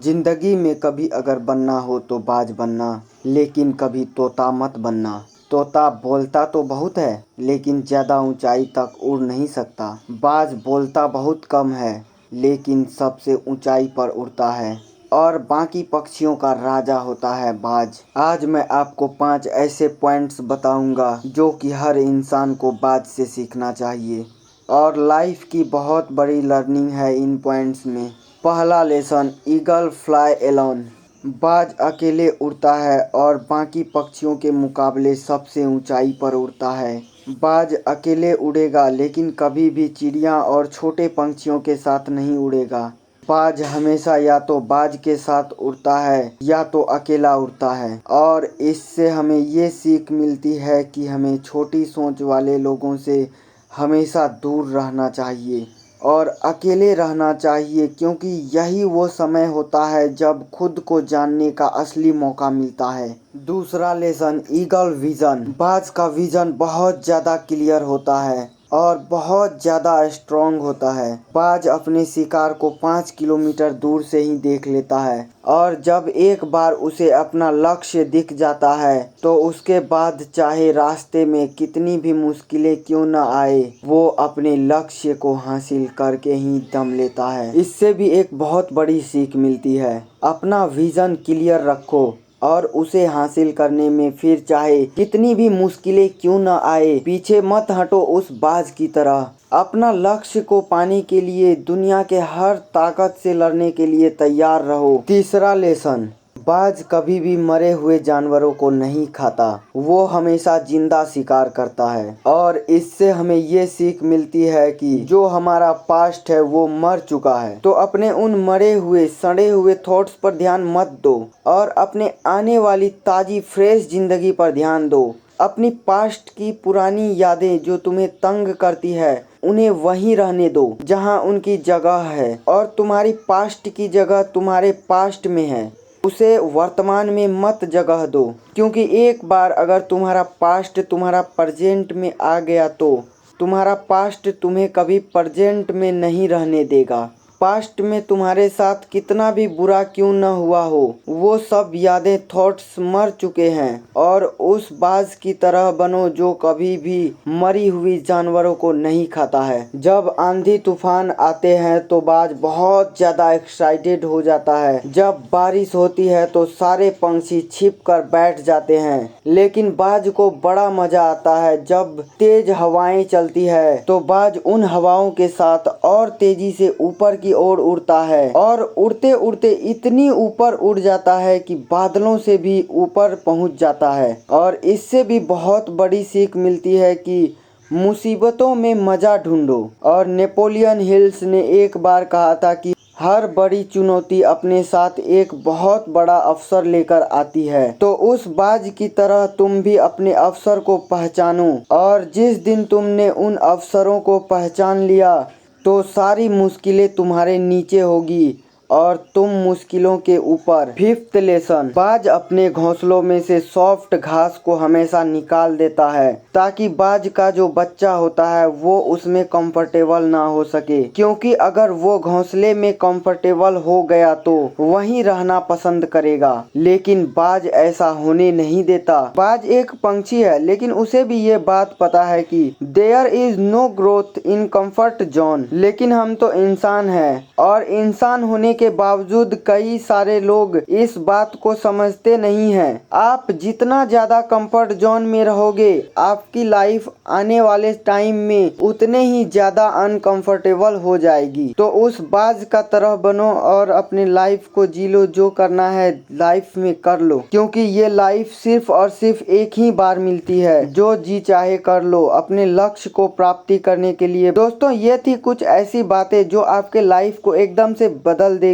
जिंदगी में कभी अगर बनना हो तो बाज बनना, लेकिन कभी तोता मत बनना। तोता बोलता तो बहुत है, लेकिन ज़्यादा ऊंचाई तक उड़ नहीं सकता। बाज बोलता बहुत कम है, लेकिन सबसे ऊंचाई पर उड़ता है और बाकी पक्षियों का राजा होता है बाज। आज मैं आपको 5 ऐसे पॉइंट्स बताऊंगा जो कि हर इंसान को बाज से सीखना चाहिए और लाइफ की बहुत बड़ी लर्निंग है इन पॉइंट्स में। पहला लेसन, ईगल फ्लाई एलोन। बाज अकेले उड़ता है और बाकी पक्षियों के मुकाबले सबसे ऊंचाई पर उड़ता है। बाज अकेले उड़ेगा, लेकिन कभी भी चिड़िया और छोटे पंछियों के साथ नहीं उड़ेगा। बाज हमेशा या तो बाज के साथ उड़ता है या तो अकेला उड़ता है और इससे हमें ये सीख मिलती है कि हमें छोटी सोच वाले लोगों से हमेशा दूर रहना चाहिए और अकेले रहना चाहिए, क्योंकि यही वो समय होता है जब खुद को जानने का असली मौका मिलता है। दूसरा लेसन, ईगल विजन। बाज का विजन बहुत ज़्यादा क्लियर होता है और बहुत ज़्यादा स्ट्रॉन्ग होता है। बाज अपने शिकार को 5 किलोमीटर दूर से ही देख लेता है और जब एक बार उसे अपना लक्ष्य दिख जाता है तो उसके बाद चाहे रास्ते में कितनी भी मुश्किलें क्यों न आए, वो अपने लक्ष्य को हासिल करके ही दम लेता है। इससे भी एक बहुत बड़ी सीख मिलती है, अपना विजन क्लियर रखो और उसे हासिल करने में फिर चाहे कितनी भी मुश्किलें क्यों न आए, पीछे मत हटो उस बाज की तरह। अपना लक्ष्य को पाने के लिए दुनिया के हर ताकत से लड़ने के लिए तैयार रहो। तीसरा लेसन, बाज कभी भी मरे हुए जानवरों को नहीं खाता, वो हमेशा जिंदा शिकार करता है और इससे हमें ये सीख मिलती है कि जो हमारा पास्ट है वो मर चुका है, तो अपने उन मरे हुए सड़े हुए थॉट्स पर ध्यान मत दो और अपने आने वाली ताज़ी फ्रेश जिंदगी पर ध्यान दो। अपनी पास्ट की पुरानी यादें जो तुम्हें तंग करती है उन्हें वहीं रहने दो जहां उनकी जगह है और तुम्हारी पास्ट की जगह तुम्हारे पास्ट में है, उसे वर्तमान में मत जगह दो, क्योंकि एक बार अगर तुम्हारा पास्ट तुम्हारा प्रेजेंट में आ गया तो तुम्हारा पास्ट तुम्हें कभी प्रेजेंट में नहीं रहने देगा। पास्ट में तुम्हारे साथ कितना भी बुरा क्यों न हुआ हो, वो सब यादें थॉट्स मर चुके हैं और उस बाज की तरह बनो जो कभी भी मरी हुई जानवरों को नहीं खाता है। जब आंधी तूफान आते हैं तो बाज बहुत ज़्यादा एक्साइटेड हो जाता है। जब बारिश होती है तो सारे पंछी छिप कर बैठ जाते हैं, लेकिन बाज को बड़ा मजा आता है जब तेज हवाएं चलती है तो बाज उन हवाओं के साथ और तेजी से ऊपर की ओर उड़ता है और उड़ते उड़ते इतनी ऊपर उड़ जाता है कि बादलों से भी ऊपर पहुंच जाता है। और इससे भी बहुत बड़ी सीख मिलती है कि मुसीबतों में मजा ढूंढो। और नेपोलियन हिल्स ने एक बार कहा था कि हर बड़ी चुनौती अपने साथ एक बहुत बड़ा अवसर लेकर आती है, तो उस बाज की तरह तुम भी अपने अवसर को पहचानो और जिस दिन तुमने उन अवसरों को पहचान लिया तो सारी मुश्किलें तुम्हारे नीचे होगी और तुम मुश्किलों के ऊपर। फिफ्थ लेसन, बाज अपने घोंसलों में से सॉफ्ट घास को हमेशा निकाल देता है ताकि बाज का जो बच्चा होता है वो उसमें कंफर्टेबल ना हो सके, क्योंकि अगर वो घोंसले में कंफर्टेबल हो गया तो वहीं रहना पसंद करेगा, लेकिन बाज ऐसा होने नहीं देता। बाज एक पंछी है, लेकिन उसे भी ये बात पता है कि there is no growth in comfort zone, लेकिन हम तो इंसान हैं और इंसान होने के बावजूद कई सारे लोग इस बात को समझते नहीं हैं। आप जितना ज्यादा कंफर्ट जोन में रहोगे, आपकी लाइफ आने वाले टाइम में उतने ही ज्यादा अनकंफर्टेबल हो जाएगी। तो उस बाज का तरह बनो और अपने लाइफ को जी लो, जो करना है लाइफ में कर लो, क्योंकि ये लाइफ सिर्फ और सिर्फ एक ही बार मिलती है। जो जी चाहे कर लो अपने लक्ष्य को प्राप्ति करने के लिए। दोस्तों, ये थी कुछ ऐसी बातें जो आपके लाइफ को एकदम से बदल देगी।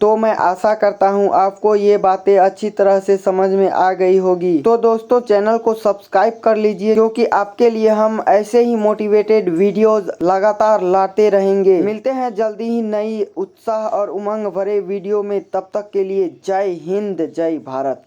तो मैं आशा करता हूँ आपको ये बातें अच्छी तरह से समझ में आ गई होगी। तो दोस्तों, चैनल को सब्सक्राइब कर लीजिए, क्योंकि आपके लिए हम ऐसे ही मोटिवेटेड वीडियोस लगातार लाते रहेंगे। मिलते हैं जल्दी ही नई उत्साह और उमंग भरे वीडियो में। तब तक के लिए जय हिंद, जय भारत।